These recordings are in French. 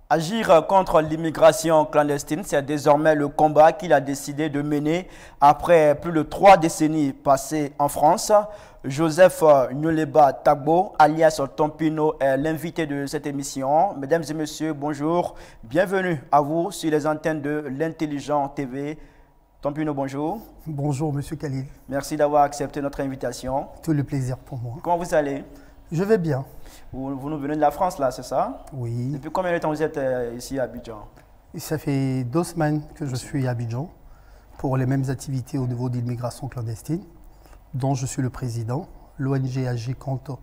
Agir contre l'immigration clandestine, c'est désormais le combat qu'il a décidé de mener après plus de 3 décennies passées en France. Joseph Nyoleba Tagbo, alias Tompino, est l'invité de cette émission. Mesdames et messieurs, bonjour. Bienvenue à vous sur les antennes de l'Intelligent TV. Tompino, bonjour. Bonjour, Monsieur Khalil. Merci d'avoir accepté notre invitation. Tout le plaisir pour moi. Comment vous allez? Je vais bien. Vous nous venez de la France, là, c'est ça? Oui. Depuis combien de temps vous êtes ici à Abidjan? Ça fait 2 semaines que je suis à Abidjan pour les mêmes activités au niveau de l'immigration clandestine, dont je suis le président. L'ONG agit contre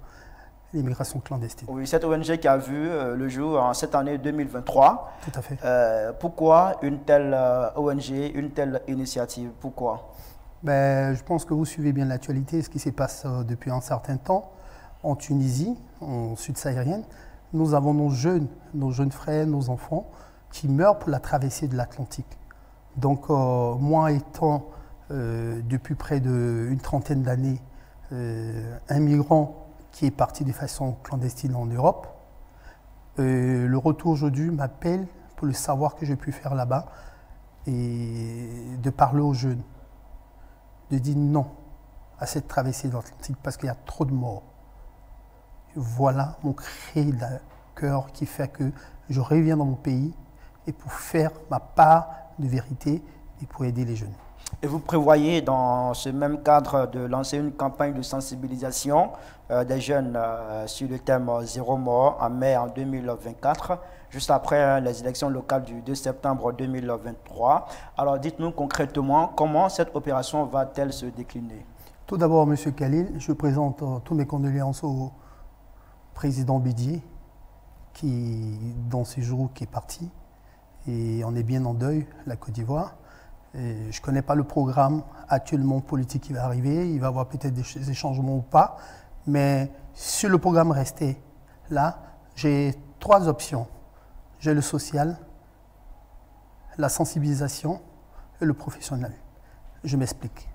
l'immigration clandestine. Oui, cette ONG qui a vu le jour en cette année 2023. Tout à fait. Pourquoi une telle ONG, une telle initiative? Pourquoi? Je pense que vous suivez bien l'actualité, ce qui se passe depuis un certain temps. En Tunisie, en Sud-Saharienne, nous avons nos jeunes frères, nos enfants, qui meurent pour la traversée de l'Atlantique. Donc, moi étant depuis près d'une trentaine d'années un migrant qui est parti de façon clandestine en Europe, le retour aujourd'hui m'appelle pour le savoir que j'ai pu faire là-bas et de parler aux jeunes, de dire non à cette traversée de l'Atlantique parce qu'il y a trop de morts. Voilà mon cri de cœur qui fait que je reviens dans mon pays et pour faire ma part de vérité et pour aider les jeunes. Et vous prévoyez dans ce même cadre de lancer une campagne de sensibilisation des jeunes sur le thème Zéro mort en mai en 2024, juste après les élections locales du 2 septembre 2023. Alors dites-nous concrètement comment cette opération va-t-elle se décliner? Tout d'abord, M. Khalil, je présente toutes mes condoléances au président Bédié, qui, dans ces jours, qui est parti. Et on est bien en deuil, la Côte d'Ivoire. Je ne connais pas le programme actuellement politique qui va arriver. Il va y avoir peut-être des changements ou pas. Mais si le programme restait là, j'ai 3 options. J'ai le social, la sensibilisation et le professionnel. Je m'explique.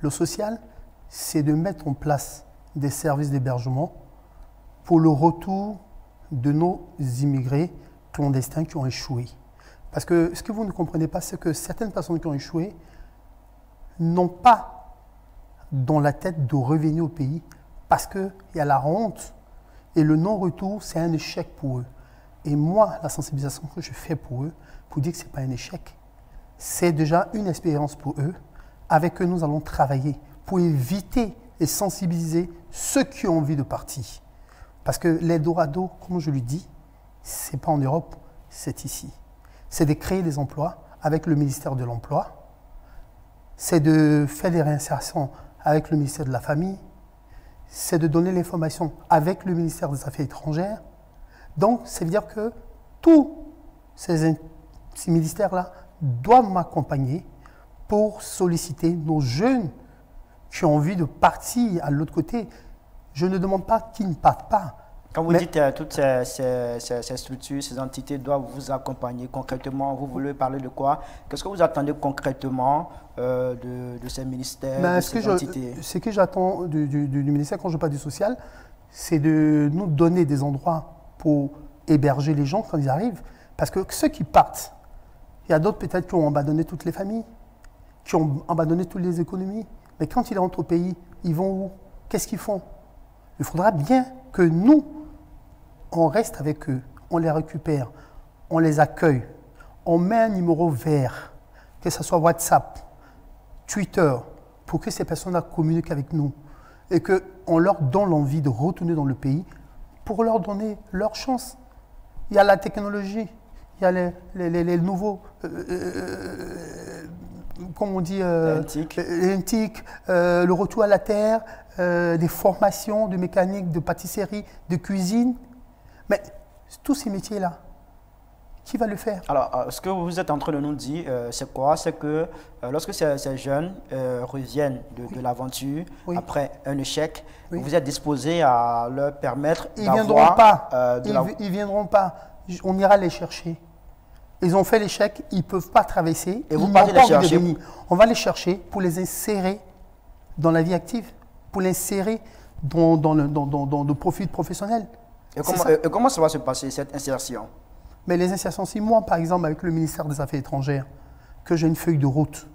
Le social, c'est de mettre en place des services d'hébergement pour le retour de nos immigrés clandestins qui ont échoué. Parce que ce que vous ne comprenez pas, c'est que certaines personnes qui ont échoué n'ont pas dans la tête de revenir au pays parce qu'il y a la honte et le non-retour, c'est un échec pour eux. Et moi, la sensibilisation que je fais pour eux, pour dire que ce n'est pas un échec, c'est déjà une expérience pour eux. Avec eux, nous allons travailler pour éviter et sensibiliser ceux qui ont envie de partir. Parce que l'Eldorado, comme je lui dis, ce n'est pas en Europe, c'est ici. C'est de créer des emplois avec le ministère de l'Emploi, c'est de faire des réinsertions avec le ministère de la Famille, c'est de donner l'information avec le ministère des Affaires étrangères. Donc, ça veut dire que tous ces ministères-là doivent m'accompagner pour solliciter nos jeunes qui ont envie de partir à l'autre côté. Je ne demande pas qu'ils ne partent pas. Quand vous dites toutes ces structures, ces entités doivent vous accompagner concrètement, vous voulez parler de quoi? Qu'est-ce que vous attendez concrètement de ces ministères, de ces entités? Ce que j'attends du ministère quand je parle du social, c'est de nous donner des endroits pour héberger les gens quand ils arrivent. Parce que ceux qui partent, il y a d'autres peut-être qui ont abandonné toutes les familles, qui ont abandonné toutes les économies. Mais quand ils rentrent au pays, ils vont où? Qu'est-ce qu'ils font? Il faudra bien que nous, on reste avec eux, on les récupère, on les accueille, on met un numéro vert, que ce soit WhatsApp, Twitter, pour que ces personnes-là communiquent avec nous et qu'on leur donne l'envie de retourner dans le pays pour leur donner leur chance. Il y a la technologie, il y a les nouveaux, comme on dit, l'antique, le retour à la terre, des formations de mécanique, de pâtisserie, de cuisine. Mais tous ces métiers-là, qui va le faire? Alors, ce que vous êtes en train de nous dire, c'est quoi? C'est que lorsque ces jeunes reviennent de l'aventure, après un échec, vous êtes disposé à leur permettre d'avoir... Ils ne viendront pas. On ira les chercher. Ils ont fait l'échec, ils ne peuvent pas traverser. Et vous partez les chercher? On va les chercher pour les insérer dans la vie active, pour les insérer dans le profil professionnel. Et comment ça va se passer, cette insertion? Mais les installations, si moi, par exemple, avec le ministère des Affaires étrangères, que j'ai une feuille de route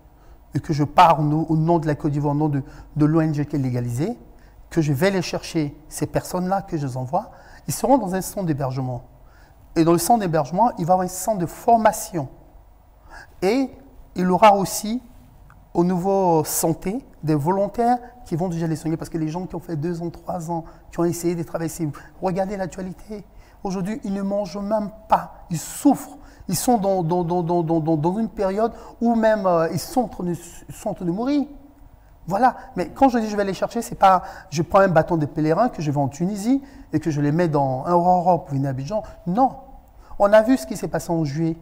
et que je pars au nom de la Côte d'Ivoire, au nom de l'ONG qui est légalisée, que je vais aller chercher ces personnes-là que je les envoie, ils seront dans un centre d'hébergement. Et dans le centre d'hébergement, il va y avoir un centre de formation. Et il aura aussi, au niveau santé, des volontaires qui vont déjà les soigner. Parce que les gens qui ont fait 2 ans, 3 ans, qui ont essayé de traverser, regardez l'actualité. Aujourd'hui, ils ne mangent même pas. Ils souffrent. Ils sont dans une période où même ils sont en train de mourir. Voilà. Mais quand je dis je vais les chercher, c'est pas je prends un bâton de pèlerin que je vais en Tunisie et que je les mets dans un Aurora pour venir à Abidjan. Non. On a vu ce qui s'est passé en juillet.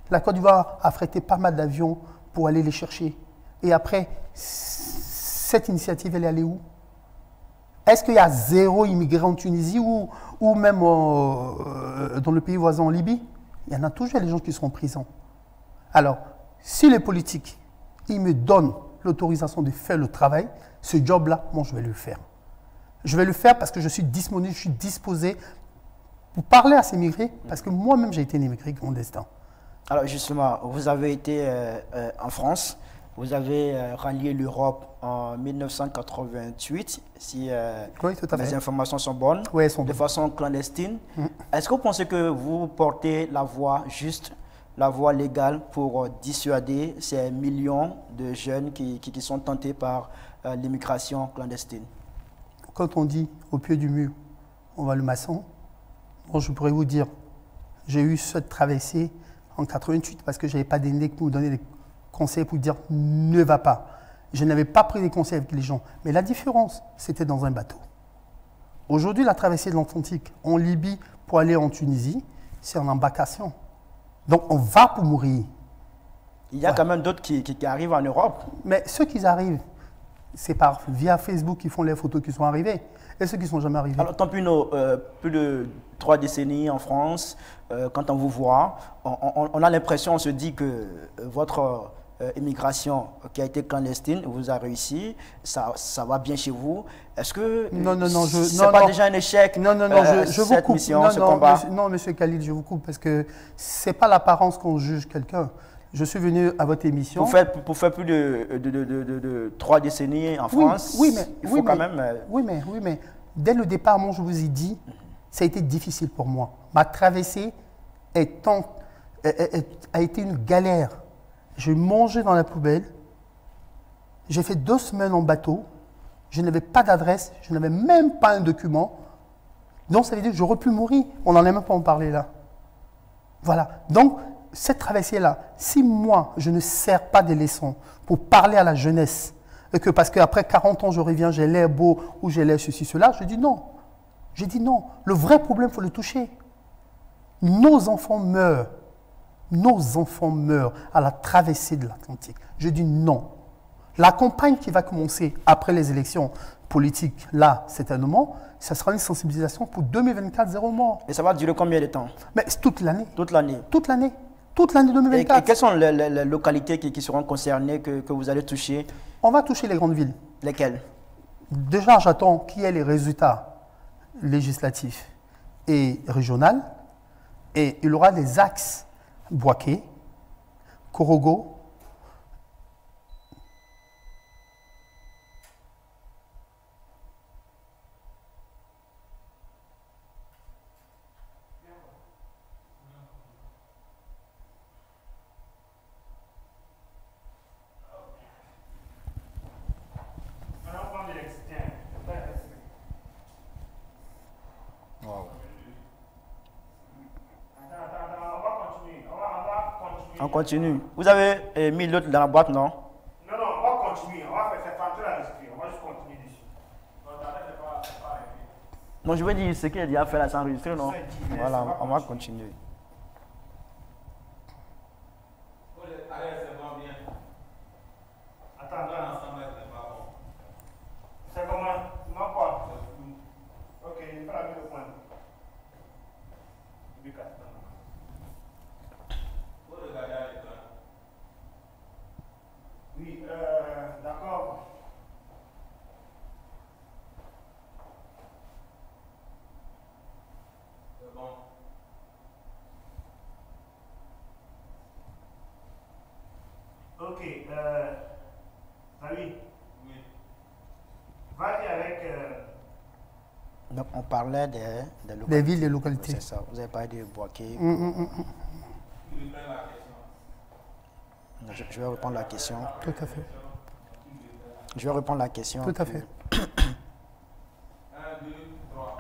La Côte d'Ivoire a affrété pas mal d'avions pour aller les chercher. Et après, cette initiative, elle est allée où? Est-ce qu'il y a 0 immigrés en Tunisie ou même dans le pays voisin en Libye? Il y en a toujours des gens qui sont en prison. Alors, si les politiques, ils me donnent l'autorisation de faire le travail, ce job-là, moi, je vais le faire. Je vais le faire parce que je suis disponible, je suis disposé pour parler à ces immigrés, parce que moi-même, j'ai été un immigré clandestin. Alors justement, vous avez été en France, vous avez rallié l'Europe en 1988, si Oui, tout à fait. les informations sont bonnes, Oui, elles sont de bonnes. façon clandestine. Est-ce que vous pensez que vous portez la voie juste, la voie légale pour dissuader ces millions de jeunes qui sont tentés par l'immigration clandestine? Quand on dit au pied du mur, on va le maçon, bon, je pourrais vous dire, j'ai eu cette traversée en 88 parce que je n'avais pas d'aîné pour me donner des conseils pour dire ne va pas. Je n'avais pas pris des conseils avec les gens. Mais la différence, c'était dans un bateau. Aujourd'hui, la traversée de l'Atlantique en Libye pour aller en Tunisie, c'est en embarcation. Donc on va pour mourir. Il y a quand même d'autres qui arrivent en Europe. Mais ceux qui arrivent, c'est via Facebook qu'ils font les photos qui sont arrivés. Et ceux qui ne sont jamais arrivés. Alors, tant plus de 3 décennies en France, quand on vous voit, on a l'impression, on se dit que votre immigration qui a été clandestine vous a réussi, ça va bien chez vous. Est-ce que ce n'est pas déjà un échec, je vous cette coupe. mission, ce combat? Non, monsieur Khalid, je vous coupe parce que ce n'est pas l'apparence qu'on juge quelqu'un. Je suis venu à votre émission. Pour faire plus de 3 décennies en France, il faut quand même... Oui, mais dès le départ, moi, je vous ai dit, ça a été difficile pour moi. Ma traversée a été une galère. J'ai mangé dans la poubelle. J'ai fait 2 semaines en bateau. Je n'avais pas d'adresse. Je n'avais même pas un document. Donc, ça veut dire que j'aurais pu mourir. On n'en est même pas en parler là. Voilà. Donc, cette traversée-là, si moi, je ne sers pas des leçons pour parler à la jeunesse, et que parce qu'après 40 ans, je reviens, j'ai l'air beau ou j'ai l'air ceci, cela, je dis non. J'ai dit non. Le vrai problème, il faut le toucher. Nos enfants meurent. Nos enfants meurent à la traversée de l'Atlantique. Je dis non. La campagne qui va commencer après les élections politiques, là, certainement, ça sera une sensibilisation pour 2024, 0 mort. Et ça va durer combien de temps? Mais c'est toute l'année. Toute l'année. Toute l'année. Toute l'année 2024. Et quelles sont les localités qui seront concernées, que vous allez toucher? On va toucher les grandes villes. Lesquelles? Déjà, j'attends qu'il y ait les résultats législatifs et régionaux. Et il y aura des axes Boaké, Korogo, On continue. Vous avez mis l'autre dans la boîte, non? Non, on va continuer. On va faire rentrer la récipient. On va juste continuer dessus. Non, je veux dire, ce qu'il a déjà fait là, sans enregistrer, non? Voilà, on va continuer. C'est comment? Non, quoi? Ok, il faut la mise au point. Oui, d'accord. Ok, David. Oui. Va-y avec. Donc, on parlait des localités. Des villes et localités. C'est ça. Vous avez parlé de Boaké. Je vais répondre à la question. Tout à fait. Je vais répondre à la question. Tout à fait. 1, 2, 3.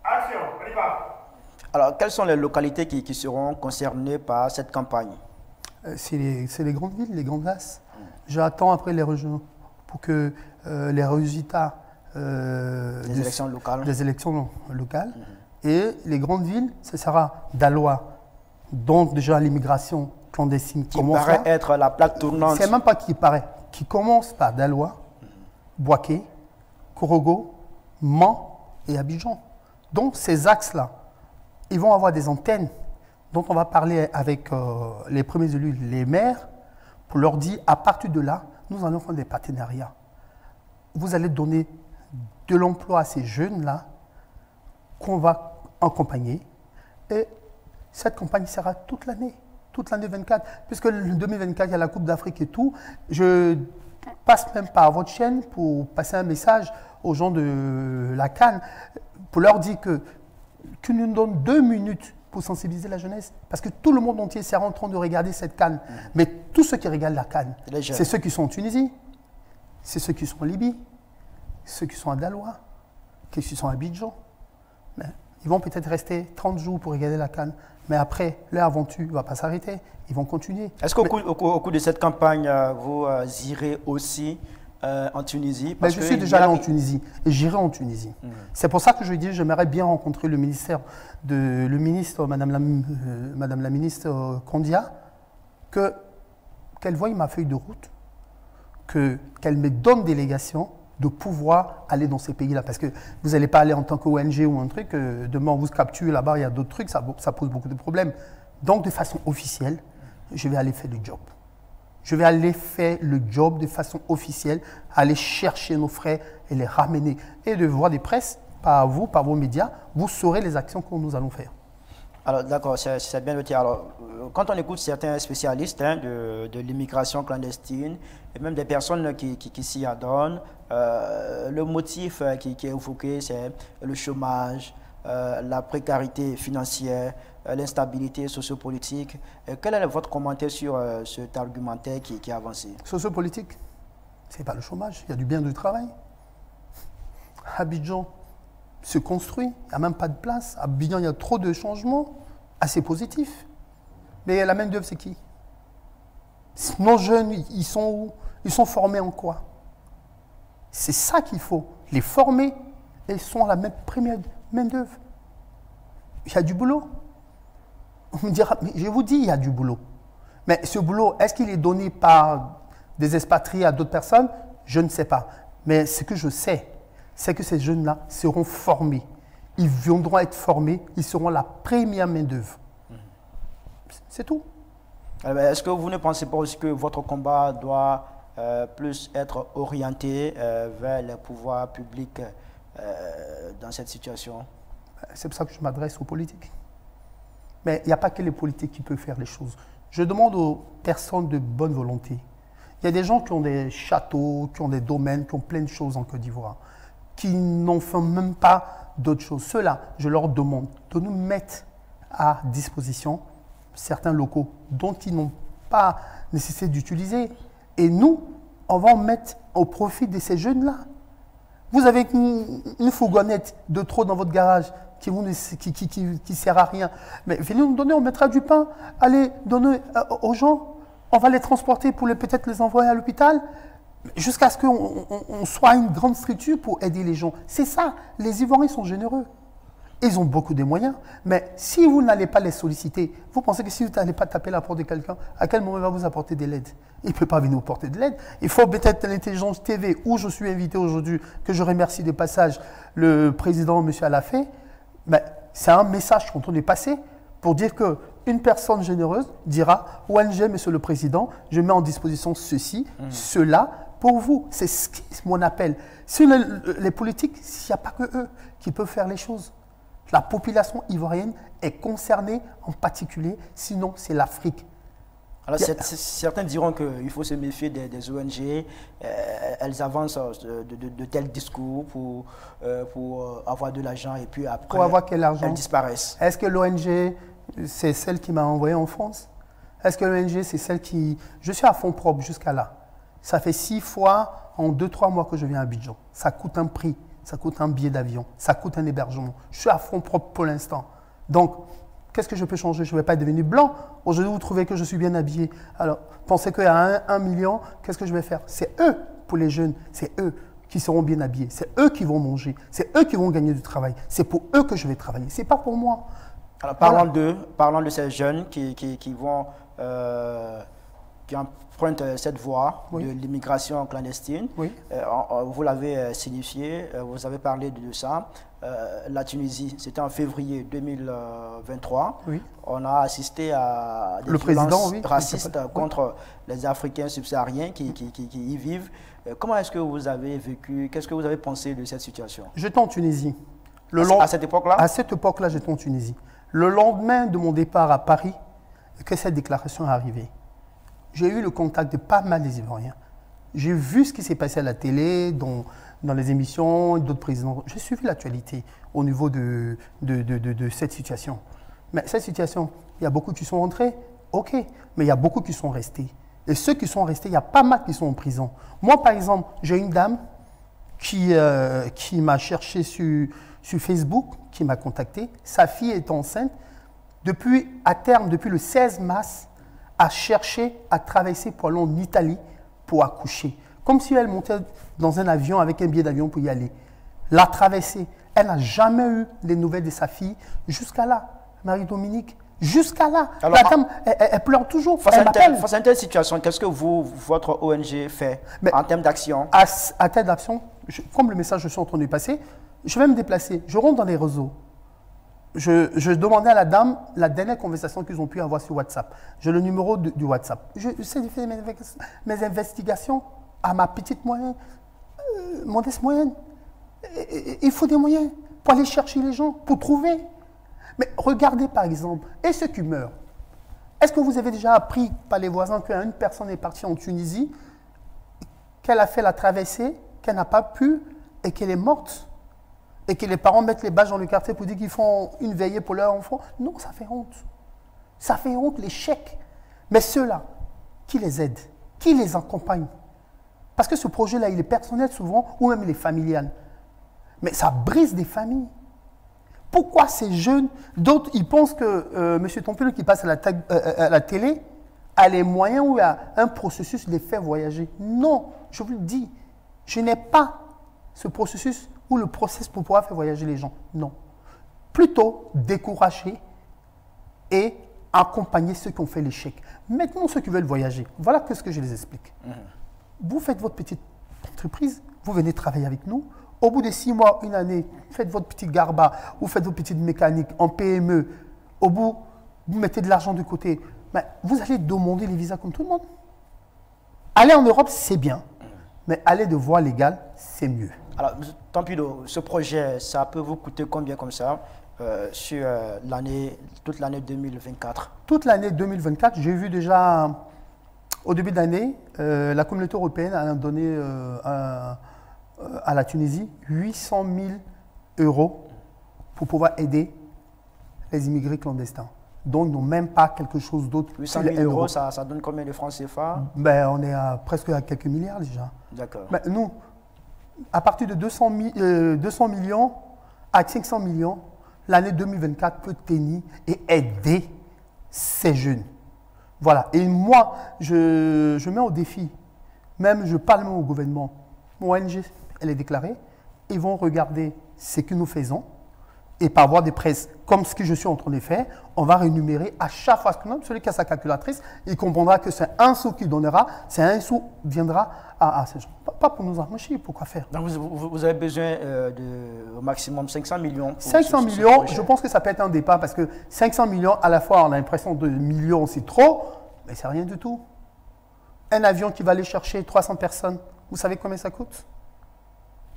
Action, on y va. Alors, quelles sont les localités qui seront concernées par cette campagne? C'est les grandes villes, les grandes places. J'attends après les régions pour que les résultats des élections locales. Et les grandes villes, ce sera Daloa, dont déjà l'immigration clandestine Qui commence paraît là. être la plaque tournante. C'est même pas qui paraît, qui commence par Daloa, Boaké, Korogo, Mans et Abidjan. Donc ces axes-là, ils vont avoir des antennes dont on va parler avec les premiers élus, les maires, pour leur dire, à partir de là, nous allons faire des partenariats. Vous allez donner de l'emploi à ces jeunes-là qu'on va accompagner. Et cette campagne sera toute l'année 24. Puisque le 2024, il y a la Coupe d'Afrique et tout. Je passe même par votre chaîne pour passer un message aux gens de la CAN, pour leur dire qu'ils nous donnent 2 minutes pour sensibiliser la jeunesse. Parce que tout le monde entier sera en train de regarder cette CAN. Mais tous ceux qui regardent la CAN, c'est ceux qui sont en Tunisie, c'est ceux qui sont en Libye, ceux qui sont à Daloa, ceux qui sont à Abidjan. Mais ils vont peut-être rester 30 jours pour regarder la CAN. Mais après, leur aventure ne va pas s'arrêter. Ils vont continuer. Est-ce qu'au cours de cette campagne, vous irez aussi en Tunisie? Parce que je suis déjà allé en Tunisie et j'irai en Tunisie. C'est pour ça que je dis j'aimerais bien rencontrer le ministre, Madame la ministre Kondia, qu'elle voie ma feuille de route, qu'elle me donne délégation de pouvoir aller dans ces pays-là. Parce que vous n'allez pas aller en tant qu'ONG ou un truc, demain on vous capture là-bas, il y a d'autres trucs, ça pose beaucoup de problèmes. Donc de façon officielle, je vais aller faire le job. Je vais aller faire le job de façon officielle, aller chercher nos frères et les ramener. Et de voir des presses, par vous, par vos médias, vous saurez les actions que nous allons faire. Alors d'accord, c'est bien noté. Alors, quand on écoute certains spécialistes de l'immigration clandestine, et même des personnes qui s'y adonnent, le motif qui est évoqué, c'est le chômage, la précarité financière, l'instabilité sociopolitique. Quel est votre commentaire sur cet argumentaire qui est avancé? Sociopolitique, ce n'est pas le chômage, il y a du bien du travail. Abidjan se construit, il n'y a même pas de place. À Abidjan, il y a trop de changements, assez positifs. Mais la main-d'œuvre, c'est qui? Nos jeunes, ils sont où? Ils sont formés en quoi? C'est ça qu'il faut, les former, et ils sont la même première main-d'œuvre. Il y a du boulot. On me dira, mais je vous dis, il y a du boulot. Mais ce boulot, est-ce qu'il est donné par des expatriés à d'autres personnes? Je ne sais pas. Mais ce que je sais, c'est que ces jeunes-là seront formés. Ils viendront être formés, ils seront la première main-d'œuvre. C'est tout. Est-ce que vous ne pensez pas aussi que votre combat doit plus être orienté vers les pouvoirs publics dans cette situation? C'est pour ça que je m'adresse aux politiques. Mais il n'y a pas que les politiques qui peuvent faire les choses. Je demande aux personnes de bonne volonté. Il y a des gens qui ont des châteaux, qui ont des domaines, qui ont plein de choses en Côte d'Ivoire, qui n'en font même pas d'autres choses. Ceux-là, je leur demande de nous mettre à disposition certains locaux dont ils n'ont pas nécessité d'utiliser. Et nous, on va en mettre au profit de ces jeunes-là. Vous avez une fourgonnette de trop dans votre garage qui ne sert à rien. Mais venez nous donner, on mettra du pain, allez donner aux gens, on va les transporter pour peut-être les envoyer à l'hôpital, jusqu'à ce qu'on soit une grande structure pour aider les gens. C'est ça, les Ivoiriens sont généreux. Ils ont beaucoup de moyens, mais si vous n'allez pas les solliciter, vous pensez que si vous n'allez pas taper la porte de quelqu'un, à quel moment il va vous apporter de l'aide? Il ne peut pas venir vous porter de l'aide. Il faut peut-être l'intelligence TV, où je suis invité aujourd'hui, que je remercie de passage le président, M. Alafé. Mais c'est un message qu'on est passé pour dire qu'une personne généreuse dira « ONG, Monsieur le Président, je mets en disposition ceci, cela pour vous ». C'est mon appel. Sur les politiques, il n'y a pas que eux qui peuvent faire les choses. La population ivoirienne est concernée en particulier, sinon c'est l'Afrique. Alors, certains diront qu'il faut se méfier des ONG. Elles avancent de tels discours pour avoir de l'argent et puis après, pour avoir quel argent? Elles disparaissent. Est-ce que l'ONG, c'est celle qui m'a envoyé en France? Est-ce que l'ONG, c'est celle qui... Je suis à fond propre jusqu'à là. Ça fait 6 fois en 2-3 mois que je viens à Abidjan. Ça coûte un prix, ça coûte un billet d'avion, ça coûte un hébergement. Je suis à fond propre pour l'instant. Donc, qu'est-ce que je peux changer? Je ne vais pas être devenu blanc. Aujourd'hui, vous trouvez que je suis bien habillé. Alors, pensez qu'à 1 million, qu'est-ce que je vais faire? C'est eux, pour les jeunes, c'est eux qui seront bien habillés. C'est eux qui vont manger. C'est eux qui vont gagner du travail. C'est pour eux que je vais travailler. Ce n'est pas pour moi. Alors, parlons de ces jeunes qui vont... qui empruntent cette voie Oui. de l'immigration clandestine. Oui. Vous l'avez signifié, vous avez parlé de ça. La Tunisie, c'était en février 2023. Oui. On a assisté à des Le président, violences oui, racistes oui. contre les Africains subsahariens qui y vivent. Comment est-ce que vous avez vécu, qu'est-ce que vous avez pensé de cette situation? J'étais en Tunisie. À cette époque-là? À cette époque-là, j'étais en Tunisie. Le lendemain de mon départ à Paris, que cette déclaration est arrivée, j'ai eu le contact de pas mal des Ivoiriens. J'ai vu ce qui s'est passé à la télé, dans les émissions d'autres présidents. J'ai suivi l'actualité au niveau de cette situation. Mais cette situation, il y a beaucoup qui sont rentrés, ok, mais il y a beaucoup qui sont restés. Et ceux qui sont restés, il y a pas mal qui sont en prison. Moi, par exemple, j'ai une dame qui m'a cherché sur Facebook, qui m'a contacté. Sa fille est enceinte. À terme, depuis le 16 mars, a cherché à traverser pour aller en Italie pour accoucher. Comme si elle montait dans un avion avec un billet d'avion pour y aller. La traversée. Elle n'a jamais eu les nouvelles de sa fille jusqu'à là. Marie-Dominique, jusqu'à là. Alors, la dame, elle pleure toujours. Face Elle à une telle situation, qu'est-ce que votre ONG fait en termes d'action? À telle d'action, comme le message que je suis en train de passer, je vais me déplacer. Je rentre dans les réseaux. Je demandais à la dame la dernière conversation qu'ils ont pu avoir sur WhatsApp. J'ai le numéro du WhatsApp. Je sais faire mes investigations à ma petite moyenne, modeste moyenne. Il faut des moyens pour aller chercher les gens, pour trouver. Mais regardez par exemple, et ceux qui meurent. Est-ce que vous avez déjà appris par les voisins qu'une personne est partie en Tunisie, qu'elle a fait la traversée, qu'elle n'a pas pu et qu'elle est morte? Et que les parents mettent les bâches dans le quartier pour dire qu'ils font une veillée pour leur enfant? Non, ça fait honte. Ça fait honte, l'échec. Mais ceux-là, qui les aident? Qui les accompagne? Parce que ce projet-là, il est personnel souvent, ou même il est familial. Mais ça brise des familles. Pourquoi ces jeunes, d'autres, ils pensent que M. Tompilo qui passe à la télé a les moyens ou a un processus de les faire voyager? Non, je vous le dis, je n'ai pas ce processus ou le process pour pouvoir faire voyager les gens. Non. Plutôt décourager et accompagner ceux qui ont fait l'échec. Maintenant, ceux qui veulent voyager, voilà ce que je les explique. Vous faites votre petite entreprise, vous venez travailler avec nous. Au bout de 6 mois, 1 année, faites votre petite garba ou faites votre petite mécanique en PME. Au bout, vous mettez de l'argent de côté. Mais vous allez demander les visas comme tout le monde. Aller en Europe, c'est bien. Mais aller de voie légale, c'est mieux. Alors, Tompilo, ce projet, ça peut vous coûter combien comme ça sur toute l'année 2024? Toute l'année 2024, j'ai vu déjà, au début de l'année, la communauté européenne a donné à la Tunisie 800 000 € pour pouvoir aider les immigrés clandestins. Donc, ils n'ont même pas quelque chose d'autre. 800 000 €, ça donne combien de francs CFA? Ben, on est presque à quelques milliards déjà. D'accord. Ben, nous, à partir de 200 millions à 500 millions, l'année 2024 peut tenir et aider ces jeunes. Voilà. Et moi, je mets au défi, même je parle même au gouvernement. Mon ONG, elle est déclarée. Ils vont regarder ce que nous faisons et par voie de presse, comme ce que je suis en train de faire, on va rémunérer à chaque fois. Celui qui a sa calculatrice, il comprendra que c'est un sou qu'il donnera, c'est un sou viendra à ces gens. Pas pour nous enrichir, pourquoi faire? Donc vous avez besoin au maximum 500 millions. 500 millions, je pense que ça peut être un départ parce que 500 millions, à la fois on a l'impression de millions, c'est trop, mais c'est rien du tout. Un avion qui va aller chercher 300 personnes, vous savez combien ça coûte?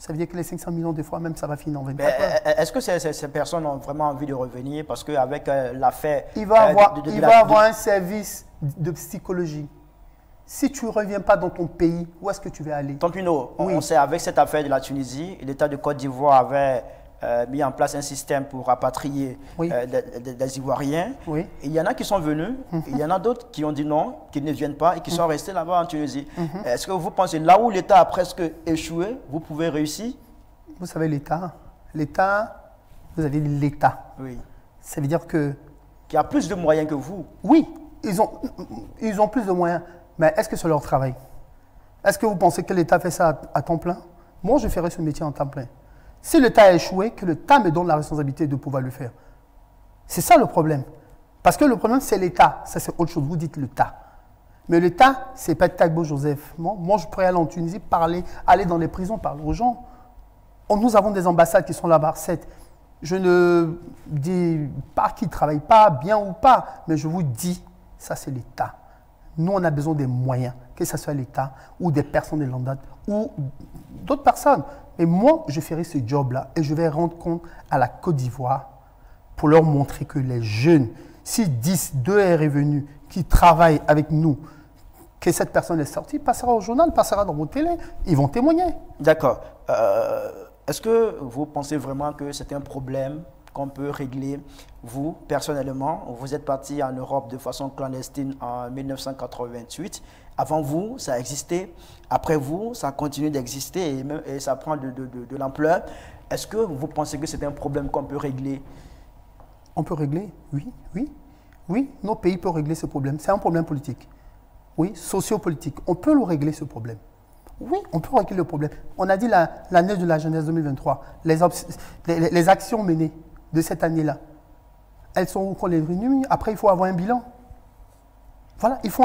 Ça veut dire que les 500 millions de fois, même, ça va finir en 24 heures. Est-ce que ces personnes ont vraiment envie de revenir? Parce qu'avec l'affaire... Il va avoir un service de psychologie. Si tu ne reviens pas dans ton pays, où est-ce que tu vas aller? Tompino, on sait, avec cette affaire de la Tunisie, l'État de Côte d'Ivoire avait mis en place un système pour rapatrier des Ivoiriens. Oui. Et il y en a qui sont venus, il y en a d'autres qui ont dit non, qu'ils ne viennent pas et qui sont restés là-bas en Tunisie. Est-ce que vous pensez, là où l'État a presque échoué, vous pouvez réussir? Vous savez, l'État, vous avez l'État. Oui. Ça veut dire que... Qui a plus de moyens que vous. Oui, ils ont plus de moyens. Mais est-ce que c'est leur travail? Est-ce que vous pensez que l'État fait ça à temps plein? Moi, je ferais ce métier en temps plein. Si l'État a échoué, que l'État me donne la responsabilité de pouvoir le faire. C'est ça le problème. Parce que le problème, c'est l'État. Ça, c'est autre chose. Vous dites l'État. Mais l'État, ce n'est pas Tagbo Joseph. Moi, je pourrais aller en Tunisie, parler, aller dans les prisons, parler aux gens. Nous avons des ambassades qui sont là-bas. Je ne dis pas qu'ils ne travaillent pas, bien ou pas, mais je vous dis, ça, c'est l'État. Nous, on a besoin des moyens, que ce soit l'État ou des personnes de l'Andad ou d'autres personnes. Et moi, je ferai ce job-là et je vais rendre compte à la Côte d'Ivoire pour leur montrer que les jeunes, si 10, 2 est revenu, qui travaillent avec nous, que cette personne est sortie, passera au journal, passera dans vos télés, ils vont témoigner. D'accord. Est-ce que vous pensez vraiment que c'est un problème qu'on peut régler? Vous, personnellement, vous êtes parti en Europe de façon clandestine en 1988. Avant vous, ça existait. Après vous, ça continue d'exister et ça prend de l'ampleur. Est-ce que vous pensez que c'est un problème qu'on peut régler? On peut régler? Oui, oui. Oui, nos pays peuvent régler ce problème. C'est un problème politique. Oui, sociopolitique. On peut le régler, ce problème. Oui, on peut régler le problème. On a dit l'année de la jeunesse 2023. Les actions menées de cette année-là, elles sont où qu'on les réunit? Après, il faut avoir un bilan. Voilà, il faut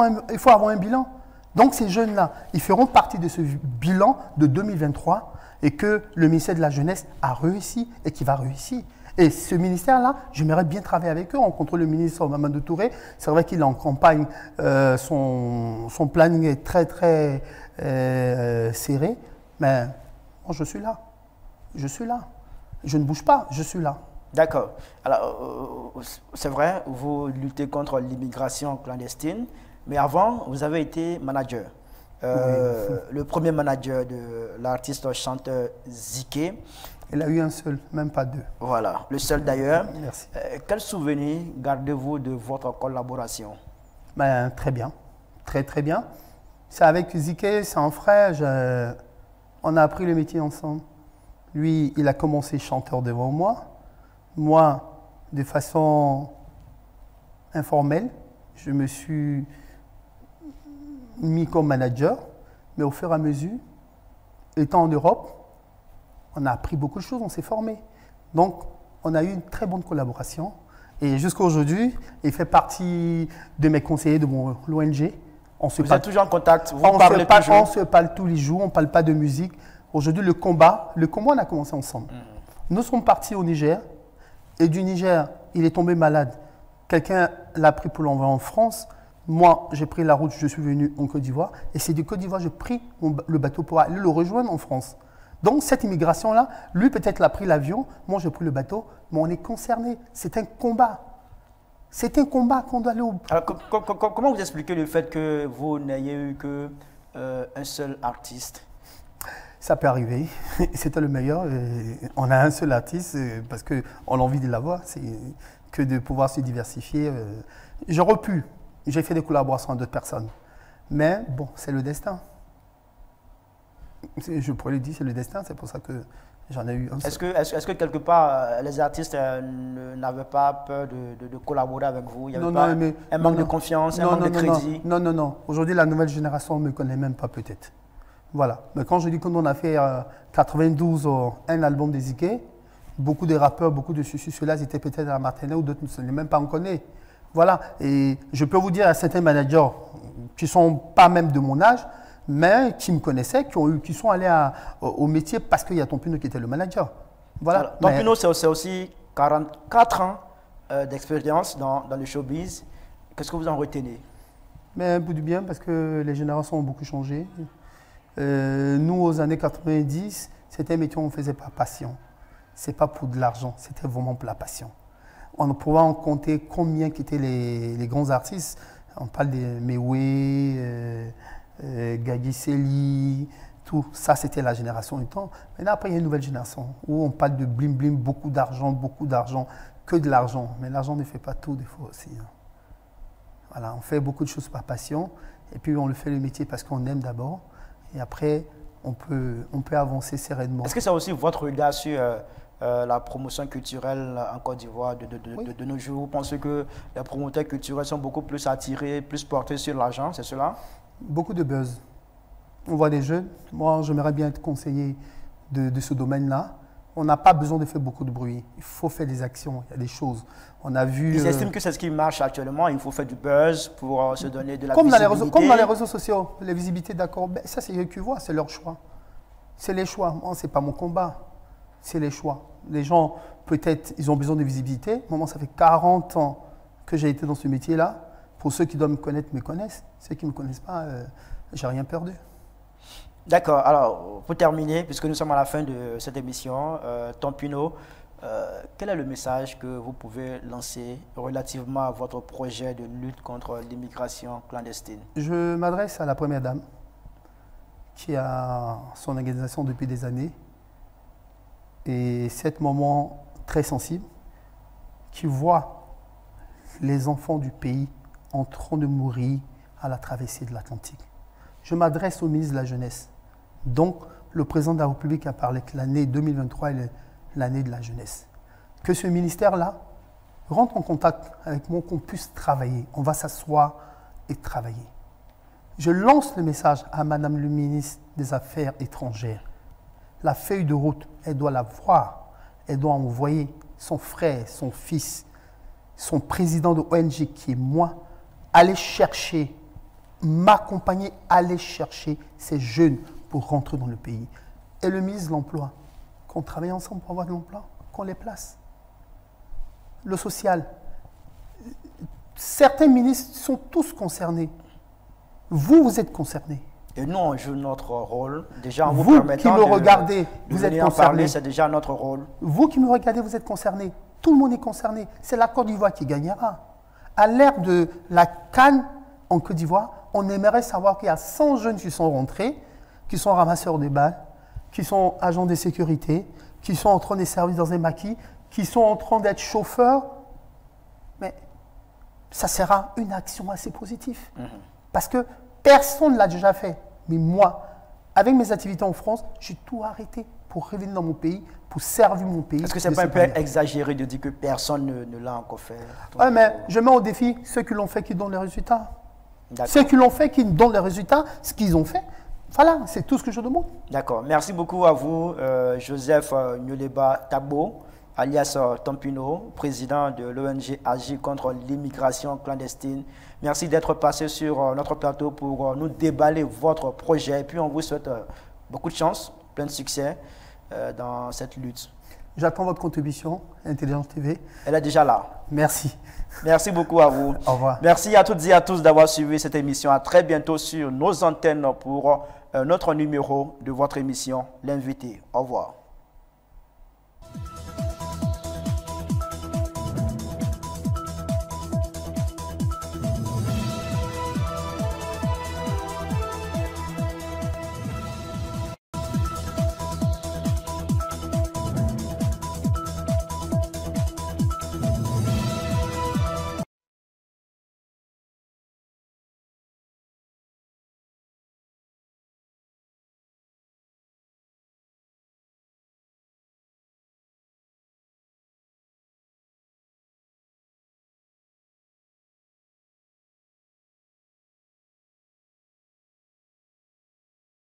avoir un bilan. Donc, ces jeunes-là, ils feront partie de ce bilan de 2023 et que le ministère de la Jeunesse a réussi et qui va réussir. Et ce ministère-là, j'aimerais bien travailler avec eux. On contrôle le ministre Mamadou Touré. C'est vrai qu'il est en campagne, son planning est très, très serré. Mais moi, je suis là. Je suis là. Je ne bouge pas, je suis là. D'accord. Alors, c'est vrai, vous luttez contre l'immigration clandestine, mais avant, vous avez été manager. Le premier manager de l'artiste chanteur Ziké. Il a eu un seul, même pas deux. Voilà, le seul d'ailleurs. Merci. Quel souvenir gardez-vous de votre collaboration? Ben, très bien, très très bien. C'est avec Ziké, c'est un frère, on a appris le métier ensemble. Lui, il a commencé chanteur devant moi. Moi, de façon informelle, je me suis mis comme manager, mais au fur et à mesure, étant en Europe, on a appris beaucoup de choses, on s'est formé. Donc, on a eu une très bonne collaboration. Et jusqu'à aujourd'hui, il fait partie de mes conseillers de mon l'ONG. Vous êtes toujours en contact, vous on parlez toujours. On se parle tous les jours, on ne parle pas de musique. Aujourd'hui, le combat, on a commencé ensemble. Nous sommes partis au Niger. Et du Niger, il est tombé malade. Quelqu'un l'a pris pour l'envoyer en France. Moi, j'ai pris la route, je suis venu en Côte d'Ivoire. Et c'est de Côte d'Ivoire, j'ai pris le bateau pour aller le rejoindre en France. Donc, cette immigration-là, lui, peut-être, l'a pris l'avion. Moi, j'ai pris le bateau. Mais on est concernés. C'est un combat. C'est un combat qu'on doit aller au... Alors, comment vous expliquez le fait que vous n'ayez eu qu'un seul artiste? Ça peut arriver. C'était le meilleur. On a un seul artiste parce qu'on a envie de l'avoir. C'est que de pouvoir se diversifier. J'aurais pu. J'ai fait des collaborations avec d'autres personnes. Mais bon, c'est le destin. Je pourrais le dire, c'est le destin. C'est pour ça que j'en ai eu un seul. Est-ce que quelque part, les artistes n'avaient pas peur de collaborer avec vous? Il y avait un manque de confiance, un manque de crédit? Non. Aujourd'hui, la nouvelle génération ne me connaît même pas peut-être. Voilà. Mais quand je dis qu'on a fait 92 un album des Ziké, beaucoup de rappeurs, beaucoup de ceci, ceux-là, ils étaient peut-être à Martinez ou d'autres ne même pas en connaissent. Voilà. Et je peux vous dire à certains managers qui ne sont pas même de mon âge, mais qui me connaissaient, qui sont allés au métier parce qu'il y a Tompino qui était le manager. Voilà. Tompino, c'est aussi 44 ans d'expérience dans le showbiz. Qu'est-ce que vous en retenez? Mais un peu du bien parce que les générations ont beaucoup changé. Nous, aux années 90, C'était un métier qu'on faisait par passion. Ce n'est pas pour de l'argent, c'était vraiment pour la passion. On pouvait en compter combien qui étaient les grands artistes. On parle de Mewé, Gagiseli, tout. Ça, c'était la génération du temps. Maintenant, après, il y a une nouvelle génération où on parle de blim blim, beaucoup d'argent, que de l'argent. Mais l'argent ne fait pas tout, des fois aussi. Voilà, on fait beaucoup de choses par passion. Et puis, on le fait le métier parce qu'on aime d'abord. Et après, on peut avancer sereinement. Est-ce que c'est aussi votre regard sur la promotion culturelle en Côte d'Ivoire de nos jours? Vous pensez que les promoteurs culturels sont beaucoup plus attirés, plus portés sur l'argent, c'est cela? Beaucoup de buzz. On voit des jeunes. Moi, j'aimerais bien être conseiller de ce domaine-là. On n'a pas besoin de faire beaucoup de bruit. Il faut faire des actions, il y a des choses. On a vu... Ils estiment que c'est ce qui marche actuellement. Il faut faire du buzz pour se donner de la visibilité. Comme dans les réseaux sociaux, les visibilités, d'accord. Ben, ça, c'est eux qui voient, c'est leur choix. C'est les choix. Moi, ce n'est pas mon combat. C'est les choix. Les gens, peut-être, ils ont besoin de visibilité. Moi, ça fait 40 ans que j'ai été dans ce métier-là. Pour ceux qui doivent me connaître, me connaissent. Ceux qui ne me connaissent pas, j'ai rien perdu. D'accord. Alors, pour terminer, puisque nous sommes à la fin de cette émission, Tompino, quel est le message que vous pouvez lancer relativement à votre projet de lutte contre l'immigration clandestine? Je m'adresse à la Première Dame, qui a son organisation depuis des années. Et c'est un moment très sensible, qui voit les enfants du pays en train de mourir à la traversée de l'Atlantique. Je m'adresse au ministre de la Jeunesse. Donc, le président de la République a parlé que l'année 2023 est l'année de la jeunesse. Que ce ministère-là rentre en contact avec moi, qu'on puisse travailler. On va s'asseoir et travailler. Je lance le message à Madame le ministre des Affaires étrangères. La feuille de route, elle doit la voir. Elle doit envoyer son frère, son fils, son président de ONG qui est moi, aller chercher, m'accompagner, aller chercher ces jeunes pour rentrer dans le pays. Et le ministre de l'Emploi, qu'on travaille ensemble pour avoir de l'emploi, qu'on les place. Le social. Certains ministres sont tous concernés. Vous êtes concernés. Et nous, on joue notre rôle. Déjà, en vous qui permettant me regardez, vous êtes concernés. C'est déjà notre rôle. Vous qui me regardez, vous êtes concernés. Tout le monde est concerné. C'est la Côte d'Ivoire qui gagnera. À l'ère de la CAN en Côte d'Ivoire, on aimerait savoir qu'il y a 100 jeunes qui sont rentrés, qui sont ramasseurs de balles, qui sont agents de sécurité, qui sont en train de servir dans un maquis, qui sont en train d'être chauffeurs. Mais ça sera une action assez positive. Parce que personne ne l'a déjà fait. Mais moi, avec mes activités en France, j'ai tout arrêté pour revenir dans mon pays, pour servir mon pays. Est-ce que c'est pas un peu exagéré de dire que personne ne l'a encore fait? Oui, mais je mets au défi ceux qui l'ont fait, qui donnent les résultats. Ceux qui l'ont fait, qui donnent les résultats, ce qu'ils ont fait. Voilà, c'est tout ce que je demande. D'accord. Merci beaucoup à vous, Joseph Nyoleba Tagbo, alias Tompino, président de l'ONG Agir contre l'immigration clandestine. Merci d'être passé sur notre plateau pour nous déballer votre projet. Et puis, on vous souhaite beaucoup de chance, plein de succès dans cette lutte. J'attends votre contribution, Intelligence TV. Elle est déjà là. Merci. Merci beaucoup à vous. Au revoir. Merci à toutes et à tous d'avoir suivi cette émission. À très bientôt sur nos antennes pour un autre numéro de votre émission, L'invité. Au revoir.